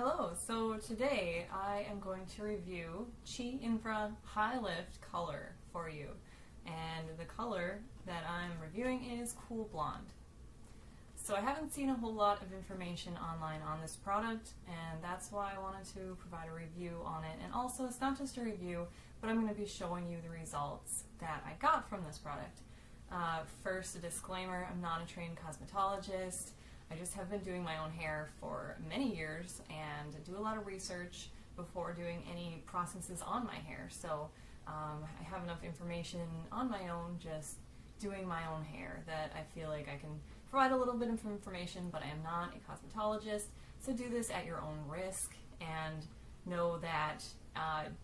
Hello, so today I am going to review Chi Infra High Lift Color for you. And the color that I'm reviewing is Cool Blonde. So I haven't seen a whole lot of information online on this product, and that's why I wanted to provide a review on it. And also, it's not just a review, but I'm going to be showing you the results that I got from this product. First, a disclaimer, I'm not a trained cosmetologist. I just have been doing my own hair for many years and do a lot of research before doing any processes on my hair. So I have enough information on my own, just doing my own hair, that I feel like I can provide a little bit of information, but I am not a cosmetologist. So do this at your own risk and know that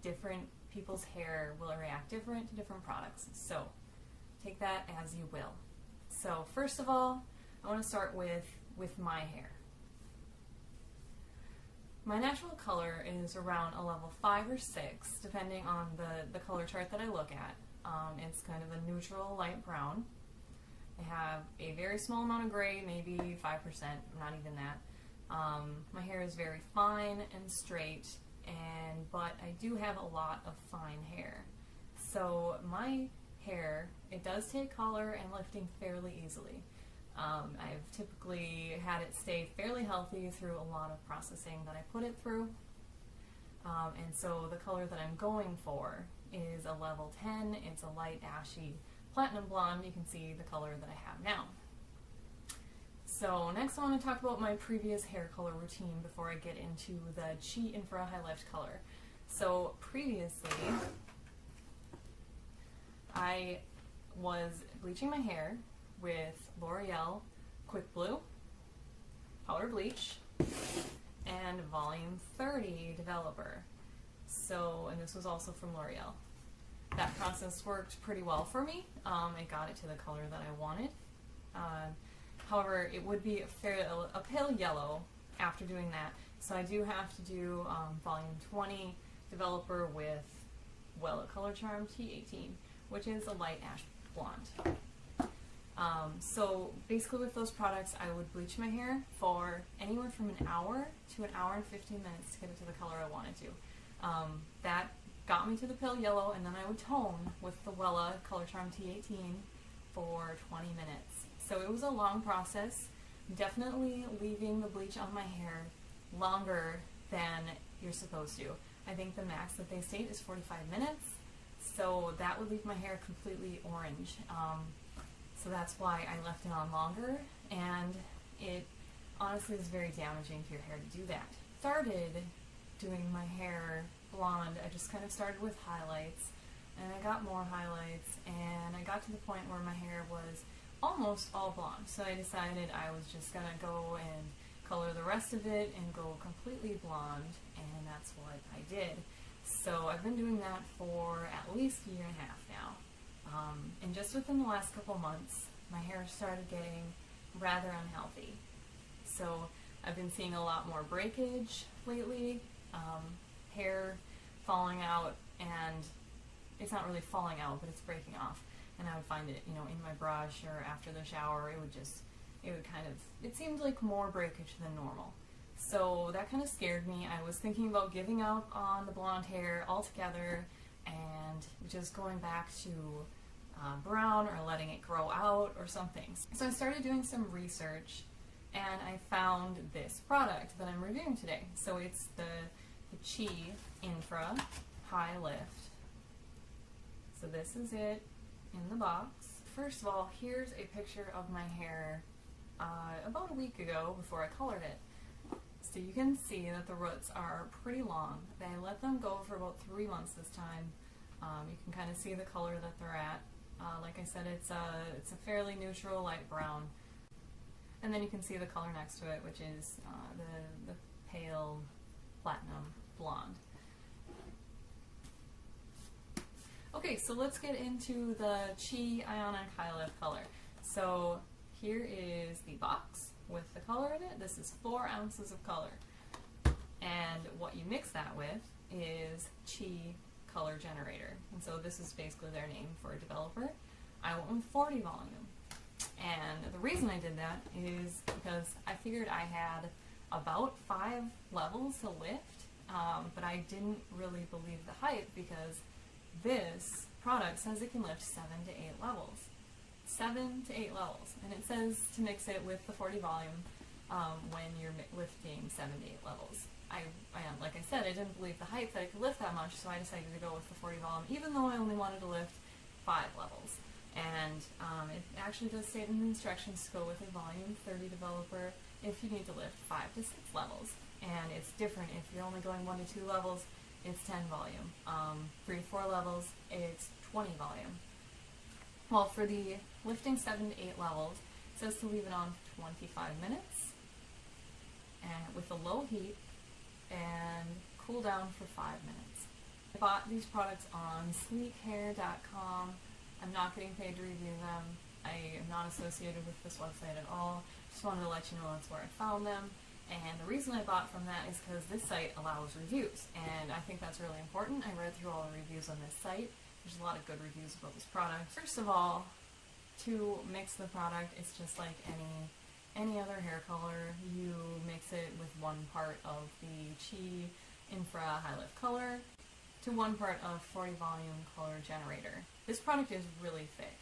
different people's hair will react different to different products. So take that as you will. So first of all, I want to start with my hair. My natural color is around a level 5 or 6, depending on the color chart that I look at. It's kind of a neutral light brown. I have a very small amount of gray, maybe 5%, not even that. My hair is very fine and straight, but I do have a lot of fine hair. So my hair, it does take color and lifting fairly easily. I've typically had it stay fairly healthy through a lot of processing that I put it through. And so the color that I'm going for is a level 10. It's a light ashy platinum blonde. You can see the color that I have now. So next I want to talk about my previous hair color routine before I get into the Chi Infra High Lift color. So previously, I was bleaching my hair with L'Oreal Quick Blue, Powder Bleach, and Volume 30 Developer. So, and this was also from L'Oreal. That process worked pretty well for me. It got it to the color that I wanted. However, it would be a pale yellow after doing that. So I do have to do Volume 20 Developer with Wella Color Charm T18, which is a light ash blonde. So basically with those products, I would bleach my hair for anywhere from an hour to an hour and 15 minutes to get it to the color I wanted to. That got me to the pale yellow, and then I would tone with the Wella Color Charm T18 for 20 minutes. So it was a long process, definitely leaving the bleach on my hair longer than you're supposed to. I think the max that they state is 45 minutes, so that would leave my hair completely orange. So that's why I left it on longer, and it honestly is very damaging to your hair to do that. Started doing my hair blonde. I just kind of started with highlights, and I got more highlights, and I got to the point where my hair was almost all blonde. So I decided I was just going to go and color the rest of it and go completely blonde, and that's what I did. So I've been doing that for at least a year and a half now. And just within the last couple months, my hair started getting rather unhealthy. So I've been seeing a lot more breakage lately, hair falling out, and it's not really falling out, but it's breaking off. And I would find it, in my brush or after the shower, it seemed like more breakage than normal. So that kind of scared me. I was thinking about giving up on the blonde hair altogether and just going back to brown or letting it grow out or something. So I started doing some research, and I found this product that I'm reviewing today. So it's the Chi Infra High Lift. So this is it in the box. First of all, here's a picture of my hair about a week ago before I colored it. So you can see that the roots are pretty long. I let them go for about 3 months this time. You can kind of see the color that they're at. Like I said, it's a fairly neutral light brown. And then you can see the color next to it, which is the pale platinum blonde. Okay, so let's get into the Chi Ionic High Lift color. So here is the box with the color in it. This is 4 ounces of color. And what you mix that with is Chi Color Generator. And so this is basically their name for a developer. I went with 40 volume. And the reason I did that is because I figured I had about 5 levels to lift, but I didn't really believe the hype because this product says it can lift 7 to 8 levels. 7 to 8 levels. And it says to mix it with the 40 volume when you're lifting 7 to 8 levels. Like I said, I didn't believe the hype that it could lift that much, so I decided to go with the 40 volume, even though I only wanted to lift 5 levels. And it actually does state in the instructions to go with a volume 30 developer if you need to lift 5 to 6 levels. And it's different if you're only going 1 to 2 levels, it's 10 volume. 3 to 4 levels, it's 20 volume. Well, for the lifting 7 to 8 levels, it says to leave it on for 25 minutes and with a low heat and cool down for 5 minutes. I bought these products on sleekhair.com. I'm not getting paid to review them. I am not associated with this website at all. Just wanted to let you know that's where I found them. And the reason I bought from that is because this site allows reviews, and I think that's really important. I read through all the reviews on this site. There's a lot of good reviews about this product. First of all, to mix the product, it's just like any other hair color. You mix it with 1 part of the Infra High Lift Color to 1 part of 40 Volume Color Generator. This product is really thick.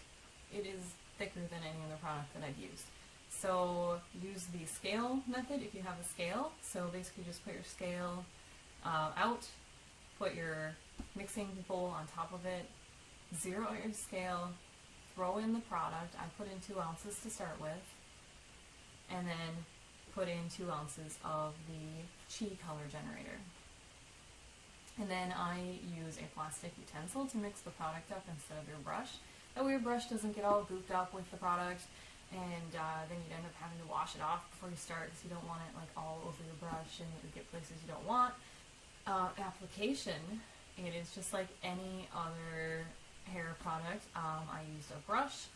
It is thicker than any other product that I've used. So use the scale method if you have a scale. So basically just put your scale out, put your mixing bowl on top of it, zero out your scale, throw in the product. I put in 2 ounces to start with, and then put in 2 ounces of the Chi Color Generator. And then I use a plastic utensil to mix the product up instead of your brush. That way your brush doesn't get all gooped up with the product, and then you'd end up having to wash it off before you start because you don't want it like all over your brush and it would get places you don't want. Application, it is just like any other hair product. I used a brush,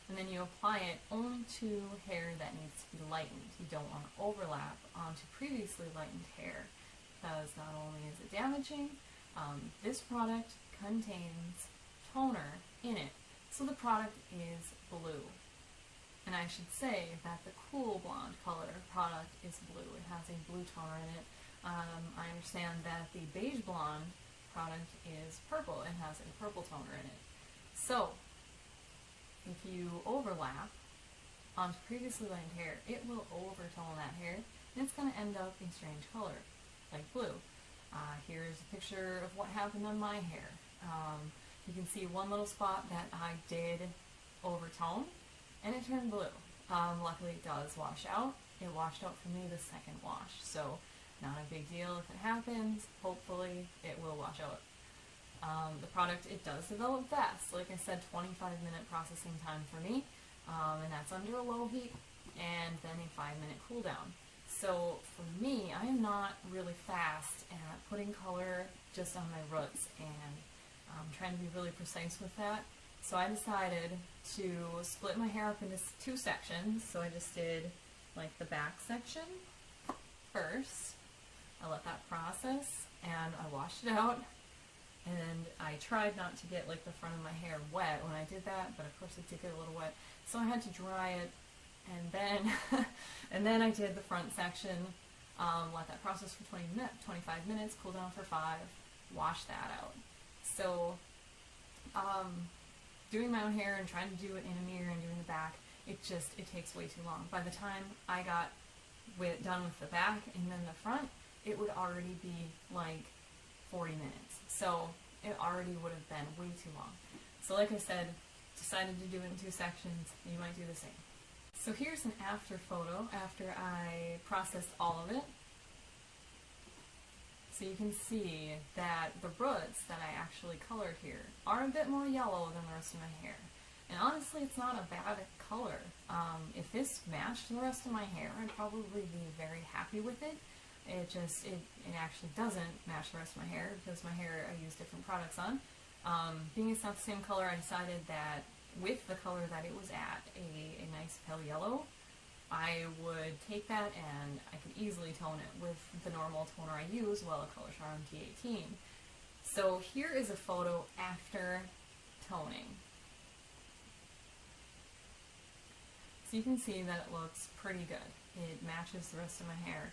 and then you apply it only to hair that needs to be lightened. You don't want to overlap onto previously lightened hair, because not only is it damaging, this product contains toner in it. So the product is blue. And I should say that the Cool Blonde color product is blue. It has a blue toner in it. I understand that the Beige Blonde product is purple and has a purple toner in it. So, if you overlap onto previously lightened hair, it will overtone that hair, and it's going to end up a strange color, like blue. Here's a picture of what happened on my hair. You can see one little spot that I did overtone, and it turned blue. Luckily it does wash out. It washed out for me the second wash, so not a big deal if it happens. Hopefully it will wash out. The product, it does develop fast. Like I said, 25-minute processing time for me, and that's under a low heat, and then a 5-minute cool down. So for me, I am not really fast at putting color just on my roots, and I'm trying to be really precise with that. So I decided to split my hair up into 2 sections. So I just did like the back section first. I let that process, and I washed it out. And I tried not to get like the front of my hair wet when I did that, but of course it did get a little wet. So I had to dry it, and then and then I did the front section. Let that process for 25 minutes, cool down for 5, wash that out. So doing my own hair and trying to do it in a mirror and doing the back, it takes way too long. By the time I got done with the back and then the front, it would already be like 40 minutes. So it already would have been way too long. So like I said, decided to do it in 2 sections. You might do the same. So here's an after photo after I processed all of it. So you can see that the roots that I actually colored here are a bit more yellow than the rest of my hair. And honestly, it's not a bad color. If this matched the rest of my hair, I'd probably be very happy with it. It actually doesn't match the rest of my hair because my hair I use different products on. Being it's not the same color, I decided that with the color that it was at, a nice pale yellow, I would take that and I could easily tone it with the normal toner I use, Wella Color Charm T18. So here is a photo after toning. So you can see that it looks pretty good. It matches the rest of my hair.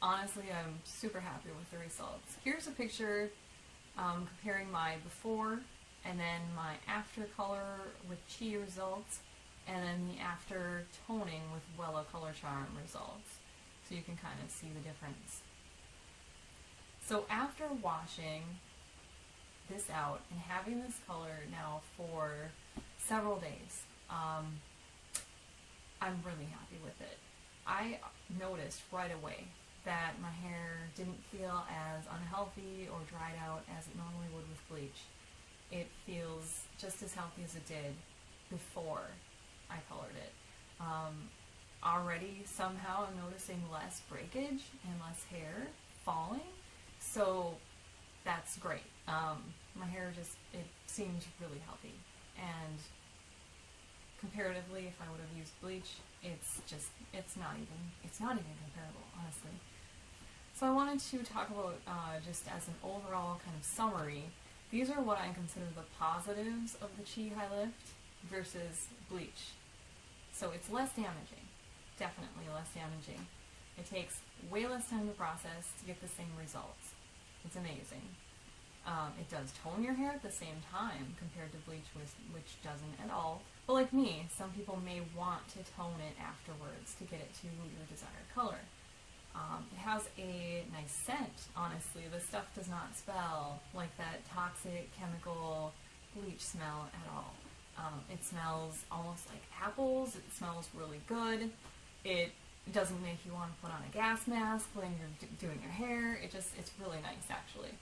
Honestly, I'm super happy with the results. Here's a picture comparing my before and then my after color with Chi results, and then the after toning with Wella Color Charm results. So you can kind of see the difference. So after washing this out and having this color now for several days, I'm really happy with it. I noticed right away that my hair didn't feel as unhealthy or dried out as it normally would with bleach. It feels just as healthy as it did before I colored it. Already somehow I'm noticing less breakage and less hair falling, so that's great. My hair it seems really healthy, and comparatively, if I would have used bleach, it's not even comparable, honestly. So I wanted to talk about, just as an overall kind of summary, these are what I consider the positives of the Chi High Lift versus bleach. So it's less damaging, definitely less damaging. It takes way less time to process to get the same results. It's amazing. It does tone your hair at the same time compared to bleach, which doesn't at all. But like me, some people may want to tone it afterwards to get it to your desired color. It has a nice scent, honestly. The stuff does not smell like that toxic chemical bleach smell at all. It smells almost like apples. It smells really good. It doesn't make you want to put on a gas mask when you're doing your hair. It's really nice, actually.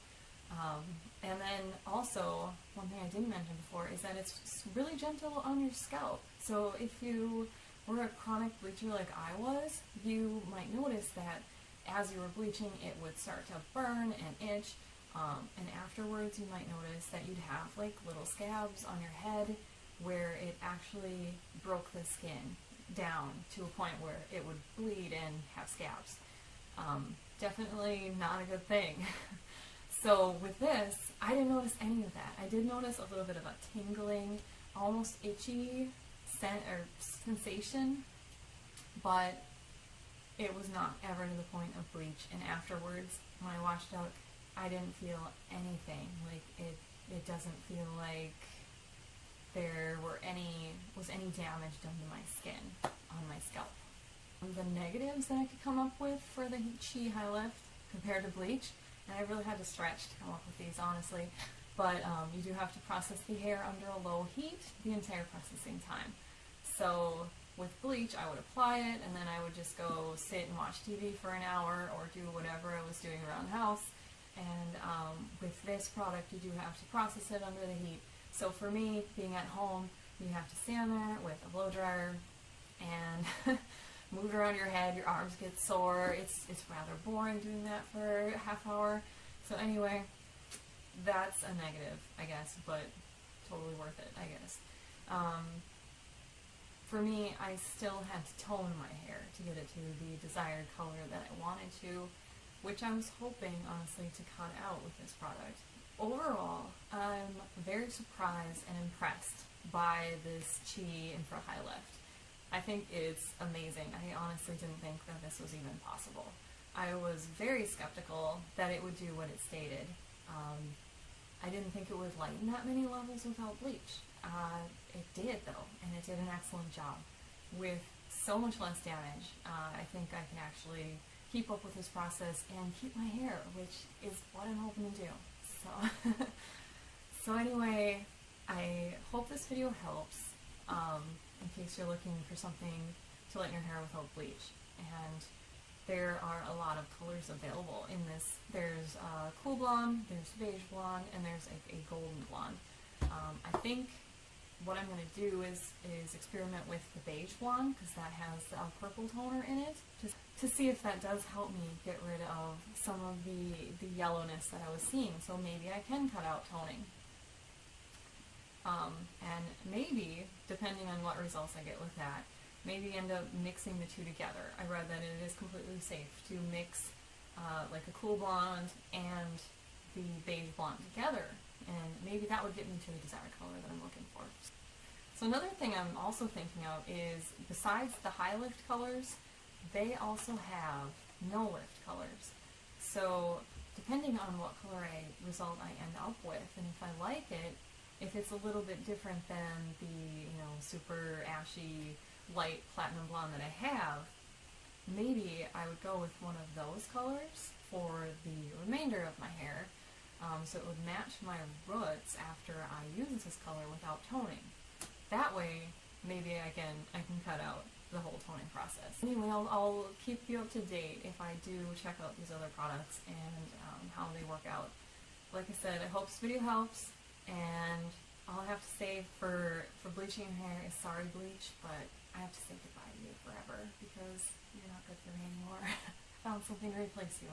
And then also, one thing I didn't mention before is that it's really gentle on your scalp. So if you were a chronic bleacher like I was, you might notice that as you were bleaching, it would start to burn and itch. And afterwards, you might notice that you'd have like little scabs on your head where it actually broke the skin down to a point where it would bleed and have scabs. Definitely not a good thing. So with this, I didn't notice any of that. I did notice a little bit of a tingling, almost itchy sensation, but it was not ever to the point of bleach. And afterwards, when I washed out, I didn't feel anything. Like it doesn't feel like there was any damage done to my skin on my scalp. The negatives that I could come up with for the Chi High Lift compared to bleach, and I really had to stretch to come up with these, honestly, but you do have to process the hair under a low heat the entire processing time. So with bleach, I would apply it, and then I would just go sit and watch TV for an hour or do whatever I was doing around the house. And with this product, you do have to process it under the heat. So for me, being at home, you have to stand there with a blow dryer and move it around your head. Your arms get sore. It's rather boring doing that for a half hour. So anyway, that's a negative, I guess, but totally worth it, I guess. For me, I still had to tone my hair to get it to the desired color that I wanted to, which I was hoping, honestly, to cut out with this product. Overall, I'm very surprised and impressed by this Chi Infra High Lift. I think it's amazing. I honestly didn't think that this was even possible. I was very skeptical that it would do what it stated. I didn't think it would lighten that many levels without bleach. It did, though, and it did an excellent job. With so much less damage, I think I can actually keep up with this process and keep my hair, which is what I'm hoping to do. So anyway, I hope this video helps. In case you're looking for something to lighten your hair without bleach. And there are a lot of colors available in this. There's cool blonde, there's beige blonde, and there's a golden blonde. I think what I'm going to do is experiment with the beige blonde, because that has a purple toner in it, just to see if that does help me get rid of some of the yellowness that I was seeing. So maybe I can cut out toning. And maybe, depending on what results I get with that, maybe end up mixing the two together. I read that it is completely safe to mix like a cool blonde and the beige blonde together, and maybe that would get me to the desired color that I'm looking for. So another thing I'm also thinking of is, besides the high lift colors, they also have no lift colors. So depending on what color result I end up with, and if I like it, if it's a little bit different than the, super ashy, light platinum blonde that I have, maybe I would go with one of those colors for the remainder of my hair, so it would match my roots after I use this color without toning. That way, maybe I can cut out the whole toning process. Anyway, I'll keep you up to date if I do check out these other products and how they work out. Like I said, I hope this video helps, and all I have to say for bleaching your hair is sorry, Bleach, but I have to say goodbye to you forever because you're not good for me anymore. I found something to replace you.